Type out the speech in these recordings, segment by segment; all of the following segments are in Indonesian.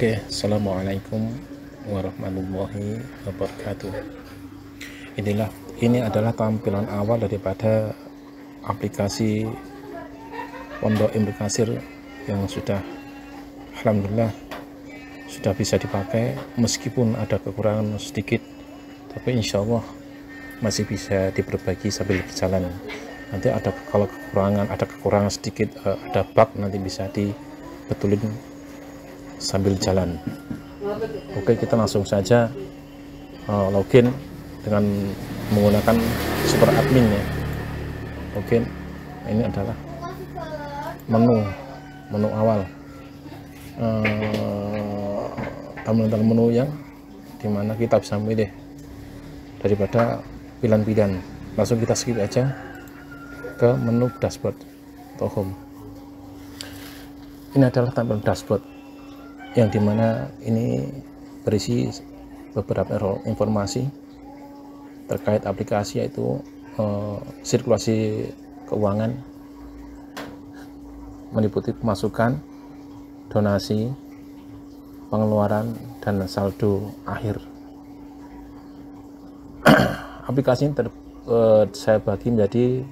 Oke, assalamualaikum warahmatullahi wabarakatuh. Ini adalah tampilan awal daripada aplikasi Pondok Ibnu Katsir yang sudah, alhamdulillah, sudah bisa dipakai. Meskipun ada kekurangan sedikit, tapi insya Allah masih bisa diperbaiki sambil berjalan. Nanti kalau ada kekurangan sedikit, ada bug, nanti bisa dibetulin sambil jalan. Oke, kita langsung saja login dengan menggunakan super admin ya. Oke, ini adalah menu awal, tampilan menu yang dimana kita bisa memilih daripada pilihan-pilihan. Langsung kita skip aja ke menu dashboard atau home. Ini adalah tampilan dashboard yang dimana ini berisi beberapa informasi terkait aplikasi, yaitu sirkulasi keuangan, meliputi pemasukan, donasi, pengeluaran, dan saldo akhir. Aplikasi ini saya bagi menjadi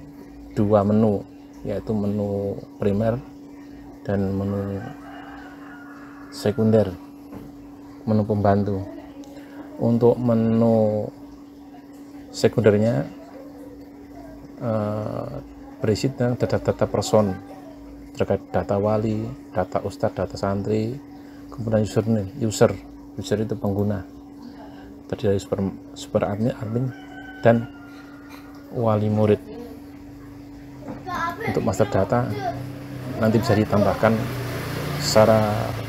dua menu, yaitu menu primer dan menu sekunder, menu pembantu. Untuk menu sekundernya berisi tentang data-data person terkait data wali, data ustadz, data santri, kemudian user itu pengguna, terdiri dari super admin dan wali murid. Untuk master data nanti bisa ditambahkan secara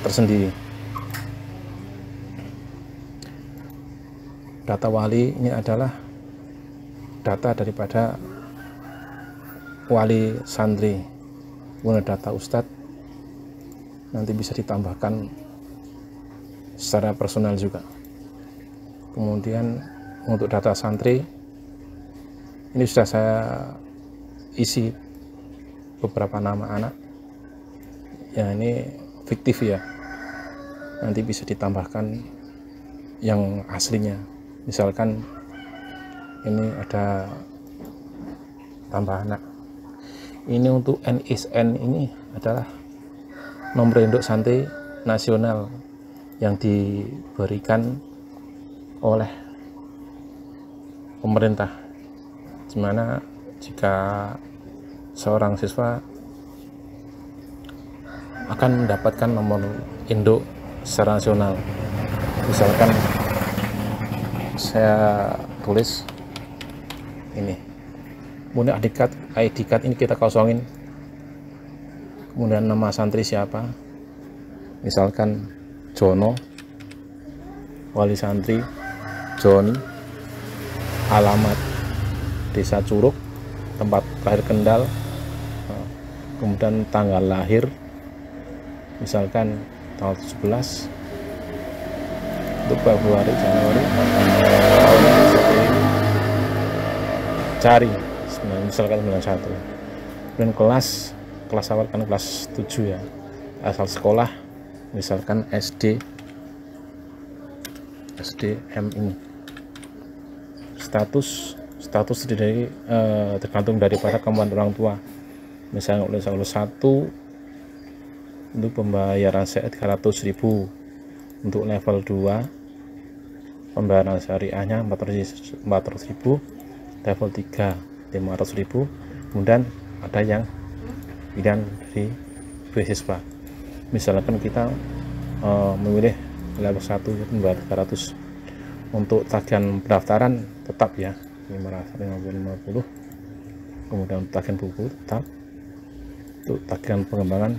tersendiri. Data wali ini adalah data daripada wali santri. Kemudian data ustadz nanti bisa ditambahkan secara personal juga. Kemudian untuk data santri ini sudah saya isi beberapa nama anak ya, ini fiktif ya, nanti bisa ditambahkan yang aslinya. Misalkan ini ada tambah anak. Ini untuk NISN, ini adalah nomor induk santri nasional yang diberikan oleh pemerintah, dimana jika seorang siswa akan mendapatkan nomor induk secara nasional. Misalkan saya tulis ini, kemudian ID card ini kita kosongin, kemudian nama santri siapa, misalkan Jono, wali santri Joni, alamat Desa Curug, tempat lahir Kendal, kemudian tanggal lahir misalkan tanggal 17 untuk Februari, Januari, cari misalkan 91. Dan kelas awal kan kelas 7 ya, asal sekolah misalkan SDM ini. Status dari tergantung daripada kemampuan orang tua. Misalnya lulus 1 untuk pembayaran CE 300.000, untuk level 2 pembayaran syariahnya 400.000, level 3 500.000. Kemudian ada yang pilihan dari beasiswa, misalkan kita memilih level 1 membayar 300. Untuk tagihan pendaftaran tetap ya 550. Kemudian tagihan buku tetap. Untuk tagihan pengembangan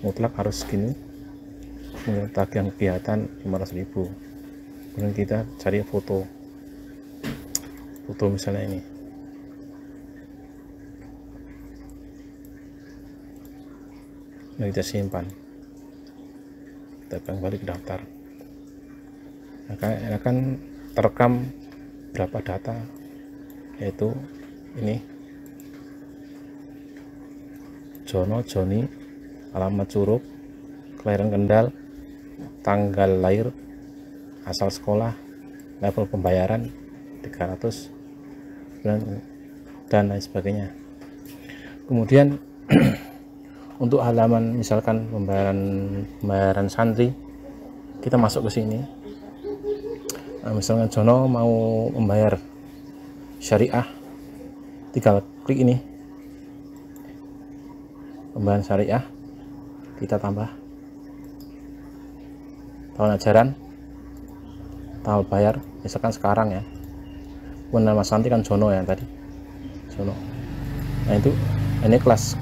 mutlak harus segini. Kemudian tagihan kegiatan 500.000. Kemudian kita cari foto misalnya ini. Nah, kita simpan, kita kembali ke daftar. Akan terekam berapa data, yaitu ini Jono, Joni, alamat Curug, kelahiran Kendal, tanggal lahir, asal sekolah, level pembayaran 300 dan lain sebagainya. Kemudian untuk halaman misalkan pembayaran santri, kita masuk ke sini. Nah, misalkan Jono mau membayar syariah, tinggal klik ini, pembayaran syariah, kita tambah tahun ajaran, tanggal bayar, misalkan sekarang ya. Nama santri kan Jono ya tadi, Jono. Nah itu ini kelas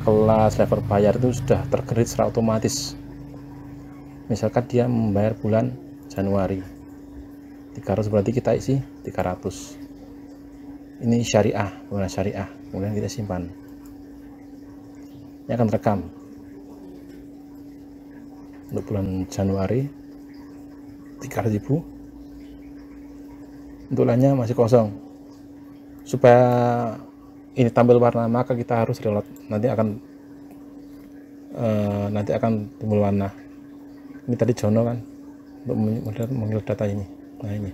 level bayar itu sudah terkredit secara otomatis. Misalkan dia membayar bulan Januari 300, berarti kita isi 300. Ini syariah, bulan syariah, kemudian kita simpan. Ini akan terekam untuk bulan Januari 300.000. Untuk lainnya masih kosong. Supaya ini tampil warna, maka kita harus reload. Nanti akan timbul warna. Ini tadi Jono kan untuk mengirim data ini. Nah ini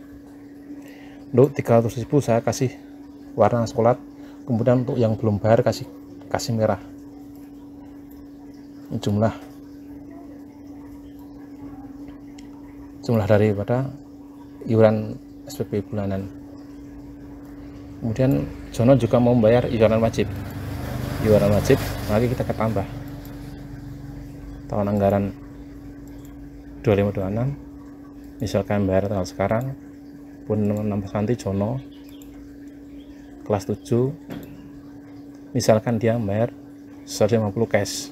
untuk 300.000 saya kasih warna sekolah. Kemudian untuk yang belum bayar kasih merah. Ini jumlah daripada iuran SPP bulanan. Kemudian Jono juga mau membayar iuran wajib, maka kita tambah tahun anggaran 2526. Misalkan bayar tanggal sekarang pun nambah nanti Jono kelas 7, misalkan dia membayar 150 cash.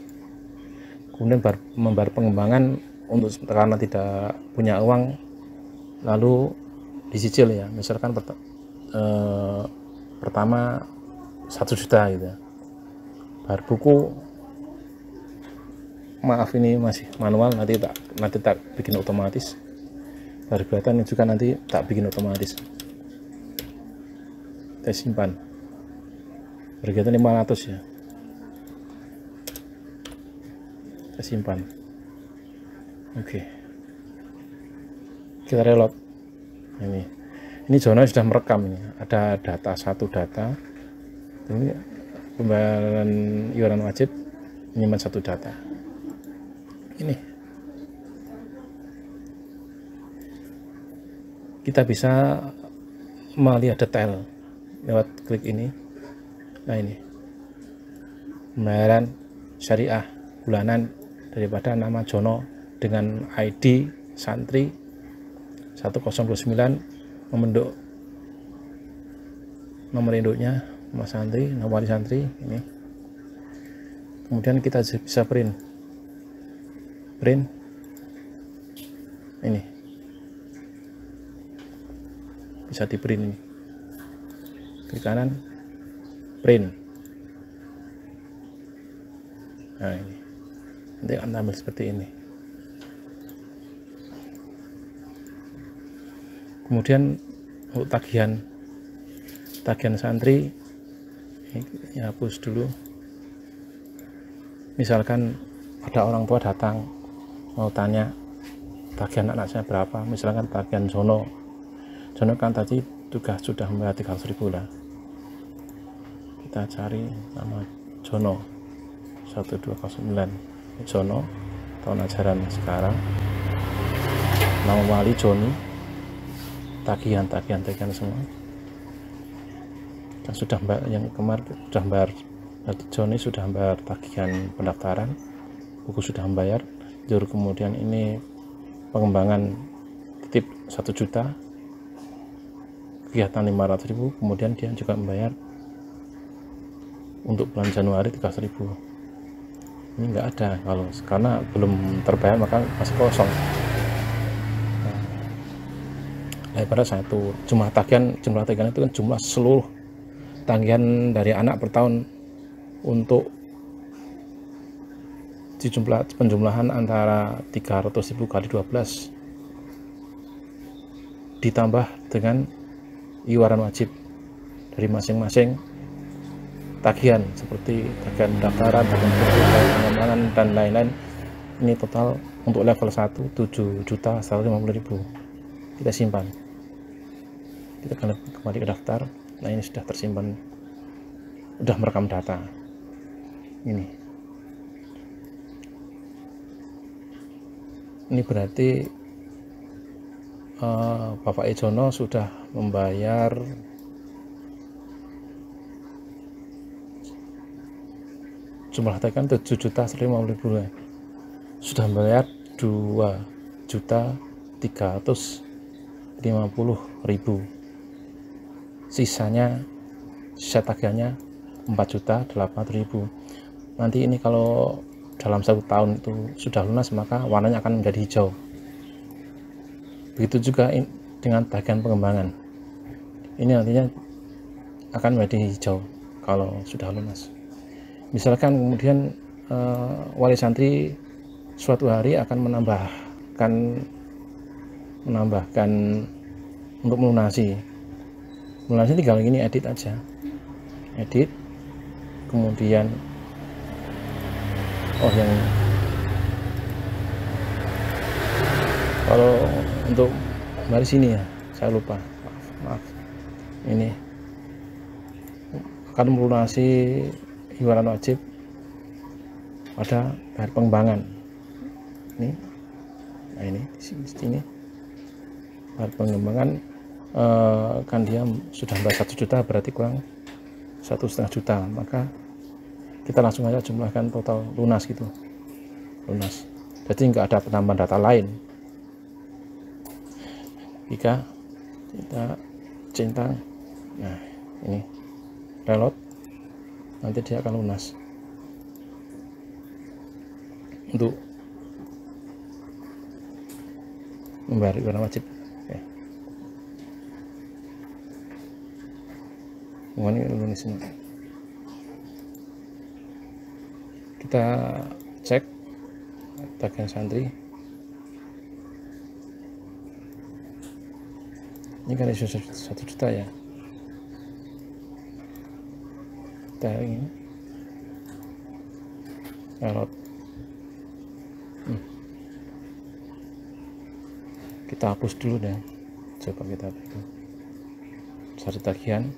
Kemudian membayar pengembangan untuk karena tidak punya uang, lalu dicicil ya, misalkan pertama 1 juta gitu ya. Bayar buku, maaf ini masih manual, nanti tak bikin otomatis. Bayar kelihatan juga nanti tak bikin otomatis. Kita simpan. Berkegiatan 500 ya. Kita simpan. Oke. Kita reload. Ini Jono sudah merekam, ini ada satu data, ini pembayaran iuran wajib, menyimpan satu data. Ini kita bisa melihat detail lewat klik ini. Nah ini pembayaran syariah bulanan daripada nama Jono dengan ID santri 1029, membentuk nomor induknya Mas santri, nomor santri ini. Kemudian kita bisa print ini, bisa di print ini, klik kanan print. Nah ini nanti akan tampil seperti ini. Kemudian untuk tagihan santri ini hapus dulu. Misalkan ada orang tua datang mau tanya tagihan anak saya berapa, misalkan tagihan Jono kan tadi juga sudah membayar 300.000 lah. Kita cari nama Jono 1209, Jono tahun ajaran sekarang, nama wali Joni, tagihan semua yang sudah yang kemarin sudah bayar. Joni sudah bayar tagihan pendaftaran, buku sudah membayar, kemudian ini pengembangan titip 1 juta, kegiatan 500.000, kemudian dia juga membayar untuk bulan Januari 300.000. Ini enggak ada, kalau karena belum terbayar maka masih kosong. Pada satu jumlah tagihan itu kan jumlah seluruh tagihan dari anak per tahun. Untuk penjumlahan antara 300.000 kali 12 ditambah dengan iuran wajib dari masing-masing tagihan seperti tagihan pendaftaran, tagihan pengembangan dan lain-lain, Ini total untuk level 1 7.150.000 kita simpan. Kita kembali ke daftar. Nah, ini sudah tersimpan, sudah merekam data ini berarti Bapak Ejono sudah membayar jumlah tagihan 7.150.000, sudah membayar 2.350.000, sisa tagihannya 4.800.000. Nanti ini kalau dalam 1 tahun itu sudah lunas, maka warnanya akan menjadi hijau. Begitu juga dengan tagihan pengembangan, ini nantinya akan menjadi hijau kalau sudah lunas. Misalkan kemudian wali santri suatu hari akan menambahkan untuk melunasi tinggal ini edit aja, kemudian yang kalau untuk dari sini ya saya lupa, maaf. Ini akan melunasi iuran wajib pada bayar pengembangan. Nah ini di sini bayar pengembangan kan dia sudah bayar 1 juta, berarti kurang 1,5 juta, maka kita langsung aja jumlahkan total lunas gitu, jadi nggak ada penambahan data lain. Jika kita centang, nah ini reload, nanti dia akan lunas untuk membayar iuran wajib. Ini lunas ini. Kita cek tagihan santri. Ini kan 1 juta ya. Kita ini reload. Kita hapus dulu deh. Coba kita itu cari tagihan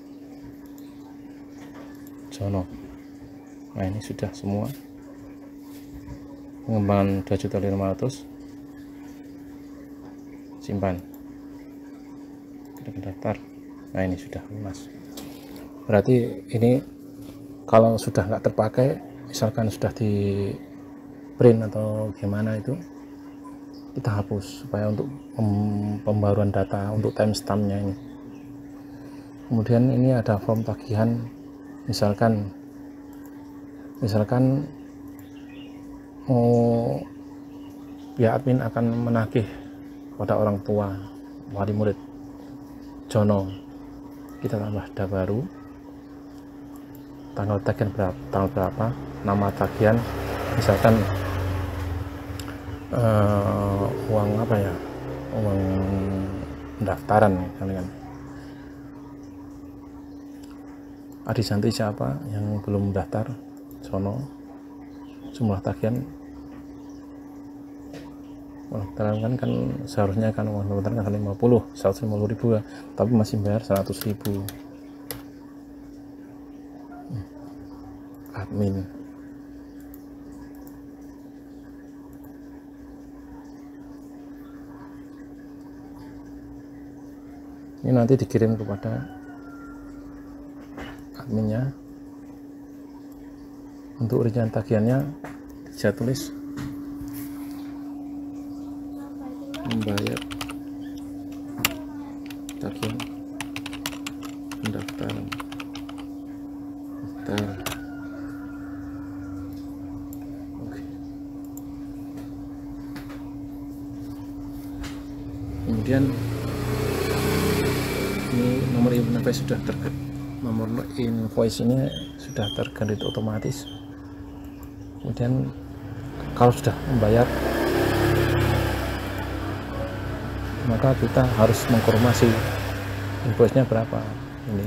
Jono. Nah, ini sudah semua. Pengembangan 2.500.000, simpan, kita ke daftar. Nah, ini sudah lunas. Berarti ini kalau sudah nggak terpakai, misalkan sudah di print atau gimana, itu kita hapus supaya untuk pembaruan data untuk timestampnya ini. Kemudian ini ada form tagihan, misalkan ya admin akan menagih kepada orang tua wali murid Jono, kita tambah data baru, tanggal tagihan berapa, nama tagihan, misalkan uang apa ya, uang pendaftaran kalian, adik santri siapa yang belum daftar Jono, jumlah tagihan pendaftaran kan seharusnya kan uang pendaftaran kan 150.000 ya, tapi masih bayar 100.000. Admin ini nanti dikirim kepada adminnya. Untuk rincian tagihannya saya tulis membayar tagihan pendaftaran Oke. Kemudian ini nomor invoice sudah nomor invoice ini sudah tergenerate otomatis. Kemudian kalau sudah membayar, maka kita harus mengkonfirmasi invoice-nya berapa. Ini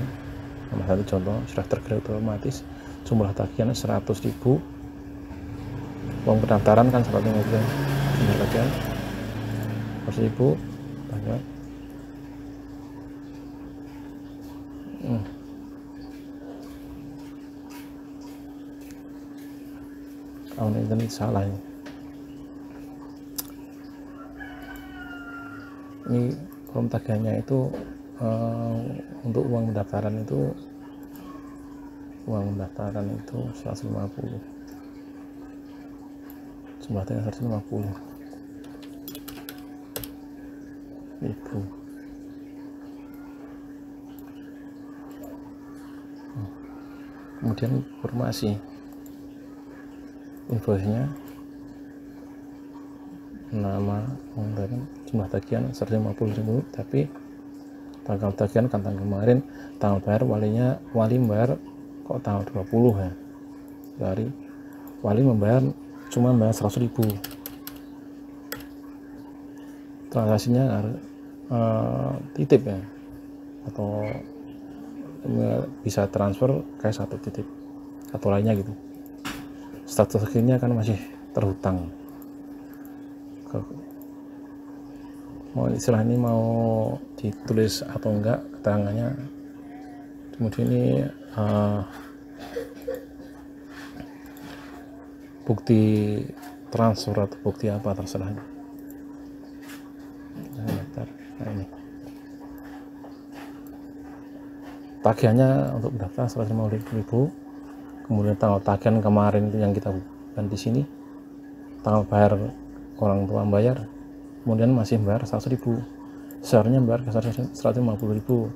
nomor 1 contoh sudah tergenerate otomatis, jumlah tagihan 100.000, uang pendaftaran kan 150 tinggal bagian 100.000 banyak. Tahun ini salah ini form tagihannya itu untuk uang pendaftaran itu 150, jumlahnya 150 ribu. Kemudian informasi invoice-nya, nama, jumlah tagihan 150.000, tapi tanggal tagihan kan tanggal kemarin, tanggal bayar wali membayar kok tanggal 20 ya, dari wali membayar cuma bayar 100.000. Transaksinya titip ya, atau bisa transfer kayak satu titip atau lainnya gitu. Status akhirnya kan masih terhutang. Mau istilah ini mau ditulis atau enggak keterangannya, kemudian ini bukti transfer atau bukti apa terserah. Nah ini tagihannya untuk mendaftar 150.000, kemudian tanggal tagihan kemarin itu yang kita bukan di sini, tanggal bayar orang tua bayar, kemudian masih bayar 100.000. Seharusnya bayar 150.000,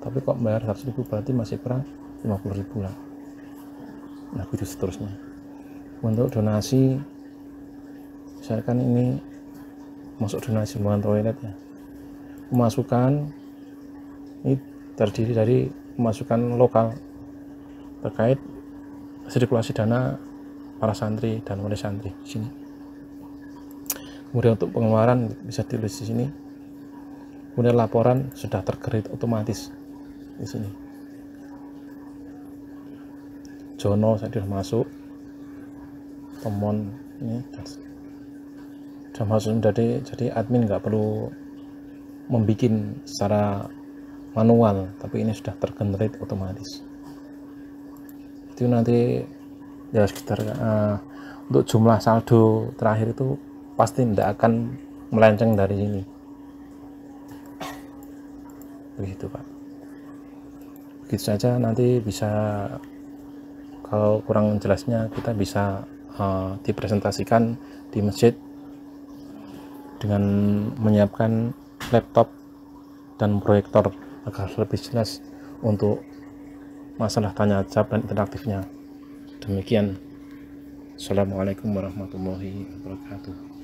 tapi kok bayar 100.000, berarti masih kurang 50.000 lah. Nah begitu seterusnya. Untuk donasi, misalkan ini masuk donasi sumbangan toilet ya, pemasukan ini terdiri dari pemasukan lokal terkait sirkulasi dana para santri dan wali santri di sini. Kemudian untuk pengeluaran bisa ditulis di sini. Kemudian laporan sudah tergerit otomatis di sini. Jono saya sudah masuk, Tomon ini sudah masuk, jadi admin nggak perlu membuat secara manual, tapi ini sudah tergenerate otomatis. Itu nanti ya sekitar untuk jumlah saldo terakhir itu pasti tidak akan melenceng dari ini. Begitu Pak. Begitu saja, nanti bisa kalau kurang jelasnya kita bisa dipresentasikan di masjid dengan menyiapkan laptop dan proyektor agar lebih jelas untuk masalah tanya jawab dan interaktifnya. Demikian. Assalamualaikum warahmatullahi wabarakatuh.